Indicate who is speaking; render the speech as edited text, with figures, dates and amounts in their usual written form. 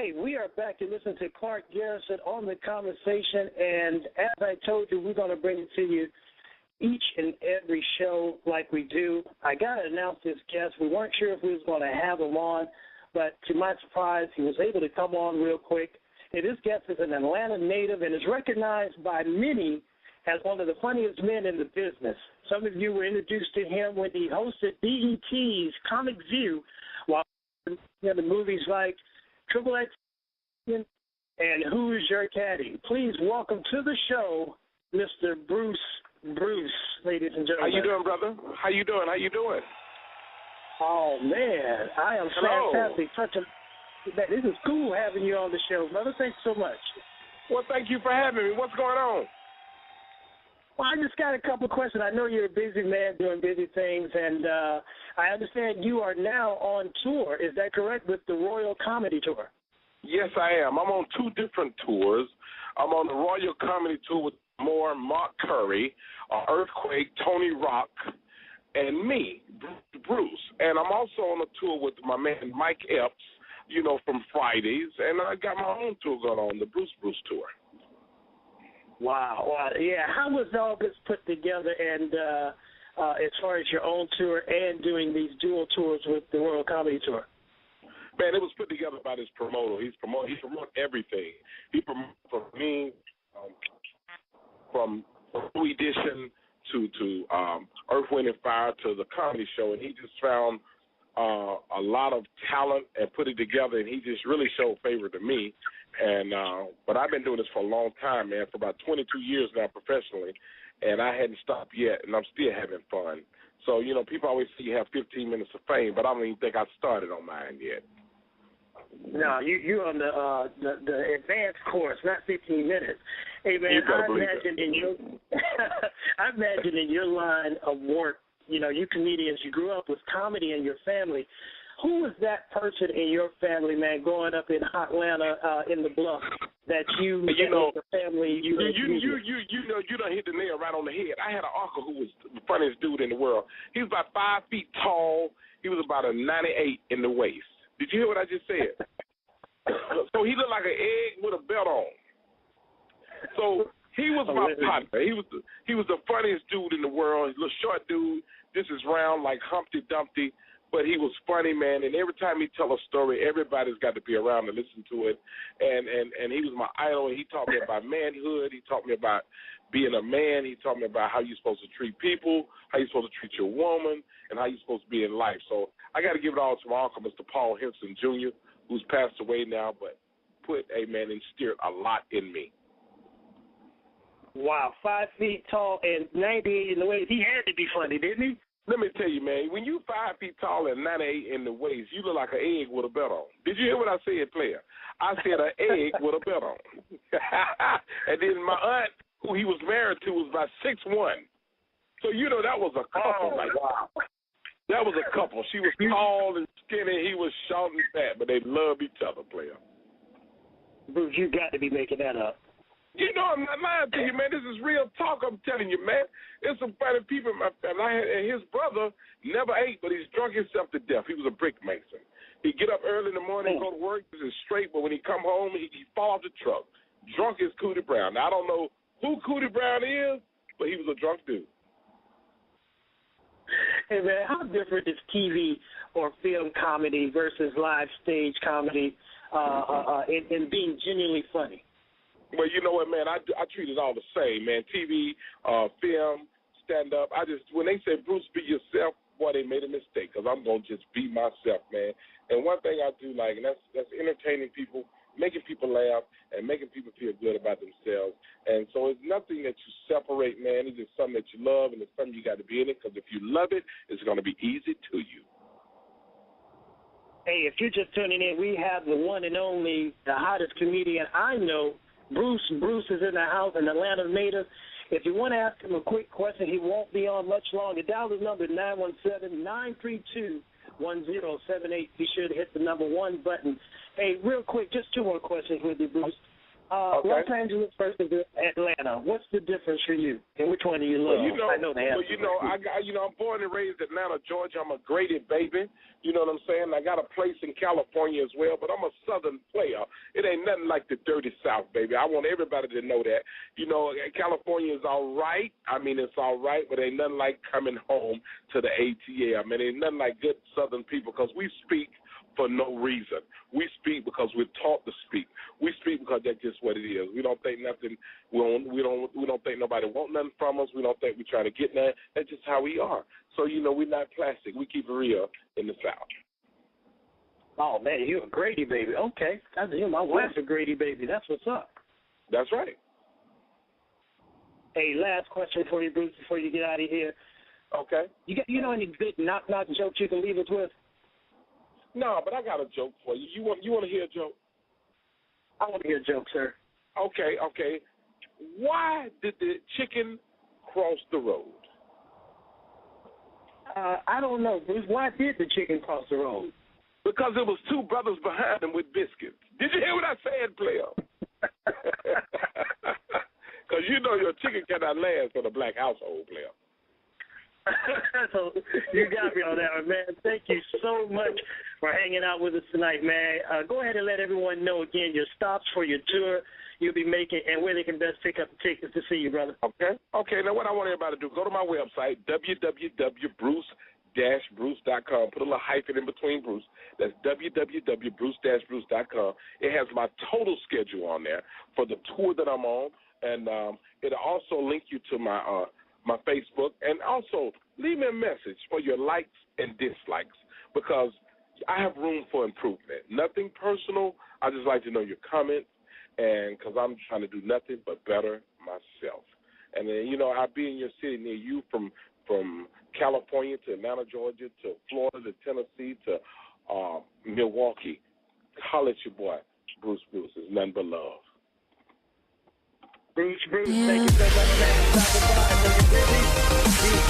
Speaker 1: Hey, we are back to listen to Clark Garrison on The Conversation, and as I told you, we're going to bring it to you each and every show like we do. I got to announce this guest. We weren't sure if we was going to have him on, but to my surprise, he was able to come on real quick. And this guest is an Atlanta native and is recognized by many as one of the funniest men in the business. Some of you were introduced to him when he hosted BET's Comic View while the movies like Triple X and Who's Your Caddy. Please welcome to the show, Mr. Bruce, ladies and gentlemen.
Speaker 2: How you doing, brother? How you doing?
Speaker 1: Oh, man, I am
Speaker 2: Hello.
Speaker 1: fantastic. This is cool having you on the show, brother. Thanks so much.
Speaker 2: Well, thank you for having me. What's going on?
Speaker 1: Well, I just got a couple of questions. I know you're a busy man doing busy things, and I understand you are now on tour. Is that correct, with the Royal Comedy Tour?
Speaker 2: Yes, I am. I'm on two different tours. I'm on the Royal Comedy Tour with Mark Curry, Earthquake, Tony Rock, and me, Bruce. And I'm also on a tour with my man Mike Epps, from Fridays, and I got my own tour going on, the Bruce Tour.
Speaker 1: Wow. Yeah, how was all this put together, and as far as your own tour and doing these dual tours with the Royal Comedy Tour?
Speaker 2: Man, it was put together by this promoter. He promotes everything. He promotes from me, from New Edition to Earth, Wind, and Fire to the comedy show, and he just found a lot of talent and put it together, and he just really showed favor to me. And but I've been doing this for a long time, man, for about 22 years now professionally, and I hadn't stopped yet, and I'm still having fun. So, people always say you have 15 minutes of fame, but I don't even think I started on mine yet.
Speaker 1: No, you're on the advanced course, not 15 minutes. Hey, man, I imagine in your line of work, you comedians, you grew up with comedy in your family. Who was that person in your family, man, growing up in Atlanta, in the Bluff, that you the family? You done hit the nail right on the head. I had an uncle who was the funniest dude in the world. He was about 5 feet tall. He was about a 98 in the waist. Did you hear what I just said? So he looked like an egg with a belt on. So he was my partner. He was the funniest dude in the world. He's a little short dude. This is round like Humpty Dumpty. But he was funny, man, and every time he tell a story, everybody's got to be around to listen to it. And he was my idol, and he taught me about manhood. He taught me about being a man. He taught me about how you're supposed to treat people, how you're supposed to treat your woman, and how you're supposed to be in life. So I got to give it all to my uncle, Mr. Paul Henson, Jr., who's passed away now, but instilled a lot in me. Wow, 5 feet tall and 98 in the waist. He had to be funny, didn't he?
Speaker 2: Let me tell you, man, when you 5 feet tall and 98 in the waist, you look like an egg with a belt on. Did you hear what I said, player? I said an egg with a belt on. And then my aunt, who he was married to, was about 6'1". So, that was a couple. Wow. That was a couple. She was tall and skinny. He was short and fat, but they loved each other, player.
Speaker 1: Bruce, you got to be making that up.
Speaker 2: I'm not lying to you, man. This is real talk, I'm telling you, man. There's some funny people in my family. And his brother never ate, but he's drunk himself to death. He was a brick mason. He'd get up early in the morning, go to work, this is straight, but when he come home, he'd fall off the truck. Drunk as Cootie Brown. Now, I don't know who Cootie Brown is, but he was a drunk dude.
Speaker 1: Hey, man, how different is TV or film comedy versus live stage comedy in being genuinely funny?
Speaker 2: Well, you know what, man, I treat it all the same, man. TV, film, stand-up. When they say, Bruce, be yourself, boy, they made a mistake, because I'm going to just be myself, man. And one thing I do like, and that's entertaining people, making people laugh, and making people feel good about themselves. And so it's nothing that you separate, man. It's just something that you love, and it's something you got to be in it, because if you love it, it's going to be easy to you.
Speaker 1: Hey, if you're just tuning in, we have the one and only, the hottest comedian I know, Bruce. Bruce is in the house, an Atlanta native. If you want to ask him a quick question, he won't be on much longer. Dial the number 917-932-1078. Be sure to hit the number 1 button. Hey, real quick, just 2 more questions with you, Bruce.
Speaker 2: Okay.
Speaker 1: Los Angeles versus Atlanta. What's the difference for you, and which one do you love?
Speaker 2: Well,
Speaker 1: I know the answer.
Speaker 2: I'm born and raised in Atlanta, Georgia. I'm a Grady baby. You know what I'm saying? I got a place in California as well, but I'm a Southern player. nothing like the dirty South, baby. I want everybody to know that. You know, California is all right. I mean, it's all right, but ain't nothing like coming home to the ATL. I mean, ain't nothing like good Southern people because we speak for no reason. We speak because we're taught to speak. We speak because that's just what it is. We don't think nothing. We don't think nobody want nothing from us. We don't think we try to get nothing. That's just how we are. So you know, we're not plastic. We keep it real in the South.
Speaker 1: Oh man, you're a Grady baby. Okay, my wife's a Grady baby. That's what's up.
Speaker 2: That's right.
Speaker 1: Hey, last question for you, Bruce, before you get out of here.
Speaker 2: Okay.
Speaker 1: You know any good knock jokes you can leave us with?
Speaker 2: No, but I got a joke for you. You want to hear a joke?
Speaker 1: I want to hear a joke, sir.
Speaker 2: Okay. Why did the chicken cross the road?
Speaker 1: I don't know, Bruce. Why did the chicken cross the road?
Speaker 2: Because there was two brothers behind him with biscuits. Did you hear what I said, player? Because you know your chicken cannot last in a black household, player.
Speaker 1: So you got me on that one, man. Thank you so much for hanging out with us tonight, man. Go ahead and let everyone know again your stops for your tour you'll be making and where they can best pick up the tickets to see you, brother. Okay. Now what I want everybody to do, go to my website, www.bruce-bruce.com. Put a little hyphen in between Bruce. That's www.bruce-bruce.com. It has my total schedule on there for the tour that I'm on, and it'll also link you to my Facebook, and also leave me a message for your likes and dislikes because I have room for improvement. Nothing personal. I just like to know your comments, and because I'm trying to do nothing but better myself. And then, you know, I'll be in your city near you from California to Atlanta, Georgia, to Florida, to Tennessee, to Milwaukee. Holler at your boy, Bruce Bruce. It's nothing but love. Bruce, thank you so much, man.